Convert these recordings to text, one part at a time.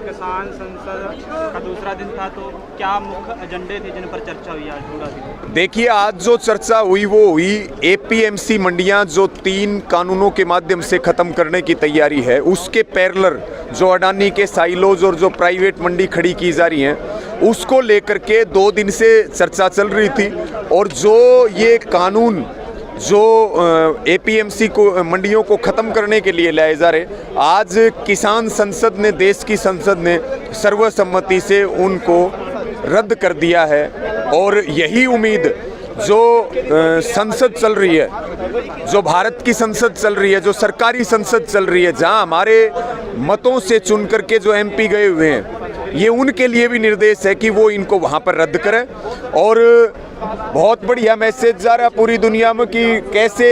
किसान संसद का दूसरा दिन था, तो क्या मुख्य एजेंडे थे जिन पर चर्चा हुई आज पूरा दिन? देखिए, आज जो चर्चा हुई वो हुई एपीएमसी मंडियां जो 3 कानूनों के माध्यम से ख़त्म करने की तैयारी है, उसके पैरेलल जो अडानी के साइलोज और जो प्राइवेट मंडी खड़ी की जा रही हैं, उसको लेकर के 2 दिन से चर्चा चल रही थी। और जो ये कानून जो एपीएमसी को मंडियों को ख़त्म करने के लिए लाए जा रहे, आज किसान संसद ने, देश की संसद ने सर्वसम्मति से उनको रद्द कर दिया है। और यही उम्मीद जो संसद चल रही है, जो भारत की संसद चल रही है, जो सरकारी संसद चल रही है, जहां हमारे मतों से चुन करके जो एमपी गए हुए हैं, ये उनके लिए भी निर्देश है कि वो इनको वहां पर रद्द करें। और बहुत बढ़िया मैसेज जा रहा है पूरी दुनिया में कि कैसे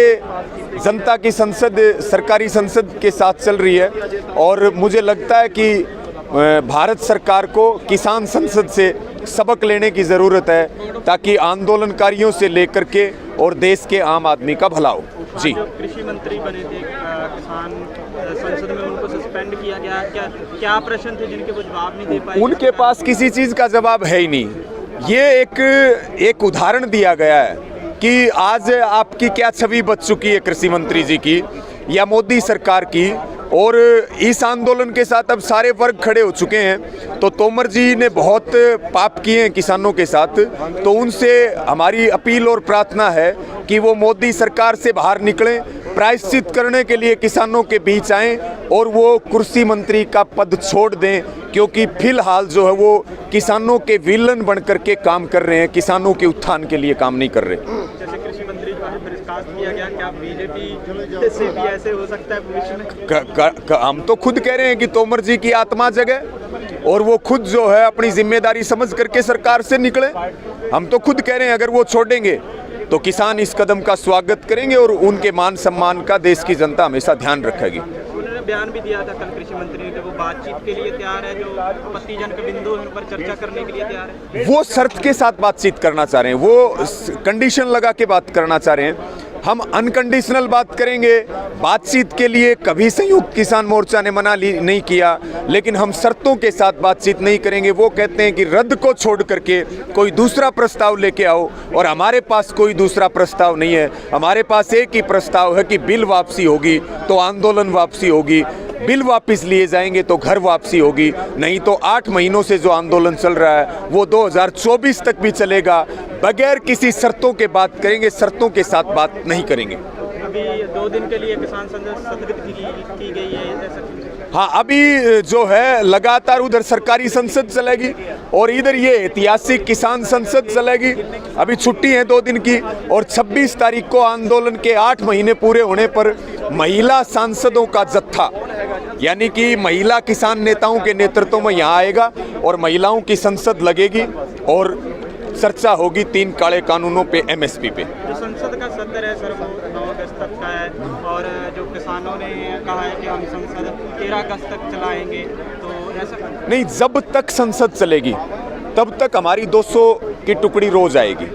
जनता की संसद सरकारी संसद के साथ चल रही है। और मुझे लगता है कि भारत सरकार को किसान संसद से सबक लेने की ज़रूरत है, ताकि आंदोलनकारियों से लेकर के और देश के आम आदमी का भला हो। जी, कृषि मंत्री बने थे किसान संसद में, उनको सस्पेंड किया गया। क्या प्रश्न थे जिनके वो जवाब नहीं दे पाए? उनके पास किसी चीज़ का जवाब है ही नहीं। ये एक उदाहरण दिया गया है कि आज आपकी क्या छवि बच चुकी है कृषि मंत्री जी की या मोदी सरकार की। और इस आंदोलन के साथ अब सारे वर्ग खड़े हो चुके हैं। तो तोमर जी ने बहुत पाप किए हैं किसानों के साथ, तो उनसे हमारी अपील और प्रार्थना है कि वो मोदी सरकार से बाहर निकलें, प्रायश्चित करने के लिए किसानों के बीच आएं और वो कृषि मंत्री का पद छोड़ दें, क्योंकि फिलहाल जो है वो किसानों के विलन बन करके काम कर रहे हैं, किसानों के उत्थान के लिए काम नहीं कर रहे। जैसे कृषि मंत्री का बर्खास्त किया गया, क्या बीजेपी से भी ऐसे हो सकता है भविष्य में? हम तो खुद कह रहे हैं कि तोमर जी की आत्मा जगे और वो खुद जो है अपनी जिम्मेदारी समझ करके सरकार से निकले। हम तो खुद कह रहे हैं अगर वो छोड़ेंगे तो किसान इस कदम का स्वागत करेंगे और उनके मान सम्मान का देश की जनता हमेशा ध्यान रखेगी। उन्होंने बयान भी दिया था कल कृषि मंत्री ने कि वो बातचीत के लिए तैयार है, जो आपत्तिजनक बिंदु है उन पर चर्चा करने के लिए तैयार है। वो शर्त के साथ बातचीत करना चाह रहे हैं, वो कंडीशन लगा के बात करना चाह रहे हैं। हम अनकंडीशनल बात करेंगे। बातचीत के लिए कभी संयुक्त किसान मोर्चा ने मना नहीं किया, लेकिन हम शर्तों के साथ बातचीत नहीं करेंगे। वो कहते हैं कि रद्द को छोड़ करके कोई दूसरा प्रस्ताव लेके आओ, और हमारे पास कोई दूसरा प्रस्ताव नहीं है। हमारे पास एक ही प्रस्ताव है कि बिल वापसी होगी तो आंदोलन वापसी होगी, बिल वापस लिए जाएंगे तो घर वापसी होगी, नहीं तो 8 महीनों से जो आंदोलन चल रहा है वो 2024 तक भी चलेगा। बगैर किसी शर्तों के बात करेंगे, शर्तों के साथ बात नहीं करेंगे। अभी 2 दिन के लिए किसान संसद स्थगित की गई है ऐसा? हाँ, अभी जो है लगातार उधर सरकारी संसद चलेगी और इधर ये ऐतिहासिक किसान संसद चलेगी। अभी छुट्टी है 2 दिन की, और 26 तारीख को आंदोलन के 8 महीने पूरे होने पर महिला सांसदों का जत्था, यानी कि महिला किसान नेताओं के नेतृत्व में यहाँ आएगा और महिलाओं की संसद लगेगी और चर्चा होगी 3 काले कानूनों पे, एमएसपी पे। जो संसद का सत्र है सर, वो 9 अगस्त तक का है, और जो किसानों ने कहा है कि हम संसद 13 अगस्त तक चलाएंगे, तो ऐसा नहीं, जब तक संसद चलेगी तब तक हमारी 200 की टुकड़ी रोज आएगी,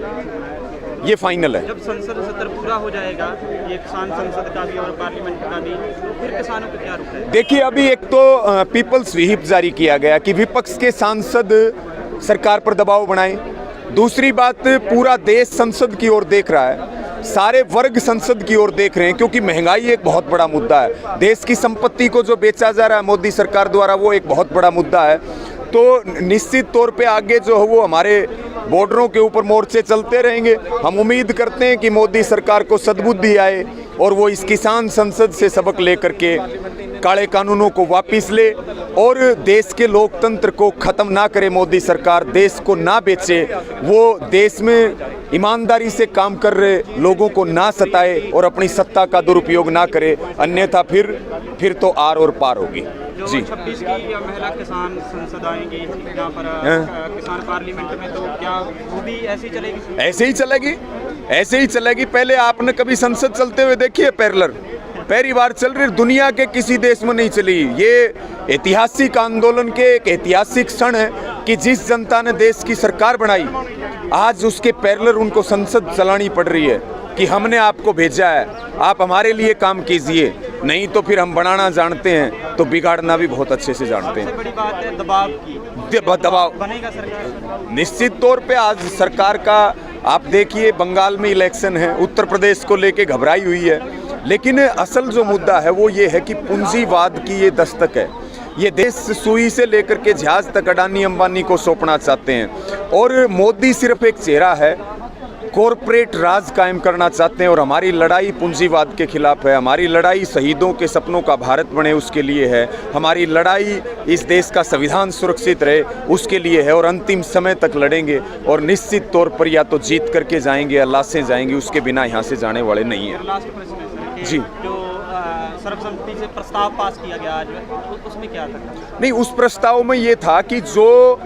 ये फाइनल है। जब संसद सत्र पूरा हो जाएगा, ये किसान संसद का भी और पार्लियामेंट का भी, तो फिर किसानों को क्या रुक है? देखिए, अभी एक तो पीपल्स व्हिप जारी किया गया कि विपक्ष के सांसद सरकार पर दबाव बनाएं। दूसरी बात, पूरा देश संसद की ओर देख रहा है, सारे वर्ग संसद की ओर देख रहे हैं, क्योंकि महंगाई एक बहुत बड़ा मुद्दा है। देश की संपत्ति को जो बेचा जा रहा है मोदी सरकार द्वारा, वो एक बहुत बड़ा मुद्दा है। तो निश्चित तौर पे आगे जो है वो हमारे बॉर्डरों के ऊपर मोर्चे चलते रहेंगे। हम उम्मीद करते हैं कि मोदी सरकार को सद्बुद्धि आए और वो इस किसान संसद से सबक लेकर के काले कानूनों को वापस ले और देश के लोकतंत्र को ख़त्म ना करे। मोदी सरकार देश को ना बेचे, वो देश में ईमानदारी से काम कर रहे लोगों को ना सताए और अपनी सत्ता का दुरुपयोग ना करे, अन्यथा फिर तो आर और पार होगी। जी, 26 की महिला किसान संसद आएंगी यहाँ पर किसान पार्लियामेंट में, तो क्या वो भी ऐसे ही चलेगी? ऐसे ही चलेगी। पहले आपने कभी संसद चलते हुए देखी है पैरेलल? पहली बार चल रही, दुनिया के किसी देश में नहीं चली। ये ऐतिहासिक आंदोलन के एक ऐतिहासिक क्षण है कि जिस जनता ने देश की सरकार बनाई, आज उसके पैरेलल उनको संसद चलानी पड़ रही है कि हमने आपको भेजा है, आप हमारे लिए काम कीजिए। नहीं तो फिर हम बनाना जानते हैं तो बिगाड़ना भी बहुत अच्छे से जानते सबसे हैं। बड़ी बात है दबाव की, दबाव बनेगा सरकार? निश्चित तौर पे आज सरकार का आप देखिए, बंगाल में इलेक्शन है, उत्तर प्रदेश को लेके घबराई हुई है, लेकिन असल जो मुद्दा है वो ये है कि पूंजीवाद की ये दस्तक है। ये देश सुई से लेकर के जहाज तक अडानी अंबानी को सौंपना चाहते हैं और मोदी सिर्फ एक चेहरा है, कॉरपोरेट राज कायम करना चाहते हैं। और हमारी लड़ाई पूंजीवाद के खिलाफ है, हमारी लड़ाई शहीदों के सपनों का भारत बने उसके लिए है, हमारी लड़ाई इस देश का संविधान सुरक्षित रहे उसके लिए है और अंतिम समय तक लड़ेंगे और निश्चित तौर पर या तो जीत करके जाएंगे या लाशें जाएंगी, उसके बिना यहाँ से जाने वाले नहीं हैं। लास्ट प्रश्न है सर, जी। जो सर्वसम्मति से प्रस्ताव पास किया गया आज, उसमें क्या था? नहीं, उस प्रस्ताव में ये था कि जो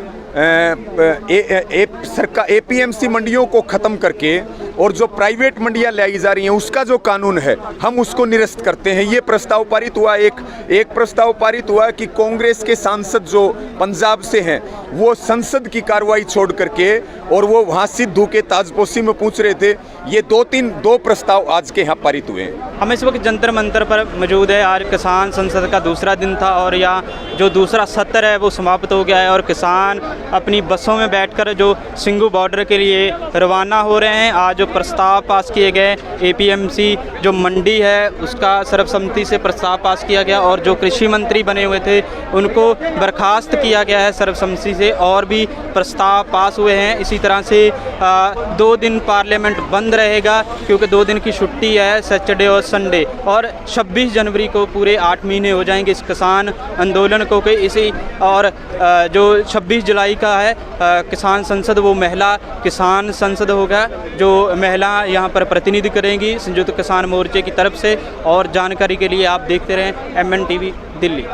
सरकार एपीएमसी मंडियों को खत्म करके और जो प्राइवेट मंडियां लाई जा रही हैं उसका जो कानून है हम उसको निरस्त करते हैं, ये प्रस्ताव पारित हुआ। एक प्रस्ताव पारित हुआ कि कांग्रेस के सांसद जो पंजाब से हैं वो संसद की कार्रवाई छोड़ करके और वो वहाँ सिद्धू के ताजपोशी में पूछ रहे थे। ये दो प्रस्ताव आज के यहाँ पारित हुए हैं। हम इस वक्त जंतर मंतर पर मौजूद है। आज किसान संसद का दूसरा दिन था और यहाँ जो दूसरा सत्र है वो समाप्त हो गया है और किसान अपनी बसों में बैठकर जो सिंघू बॉर्डर के लिए रवाना हो रहे हैं। आज जो प्रस्ताव पास किए गए, एपीएमसी जो मंडी है उसका सर्वसम्मति से प्रस्ताव पास किया गया और जो कृषि मंत्री बने हुए थे उनको बर्खास्त किया गया है सर्वसम्मति से, और भी प्रस्ताव पास हुए हैं। इसी तरह से 2 दिन पार्लियामेंट बंद रहेगा क्योंकि 2 दिन की छुट्टी है, सैटरडे और संडे, और 26 जनवरी को पूरे 8 महीने हो जाएंगे इस किसान आंदोलन को के इसी। और जो 26 जुलाई का है किसान संसद, वो महिला किसान संसद होगा जो महिला यहाँ पर प्रतिनिधि करेंगी संयुक्त किसान मोर्चे की तरफ से। और जानकारी के लिए आप देखते रहें MN TV दिल्ली।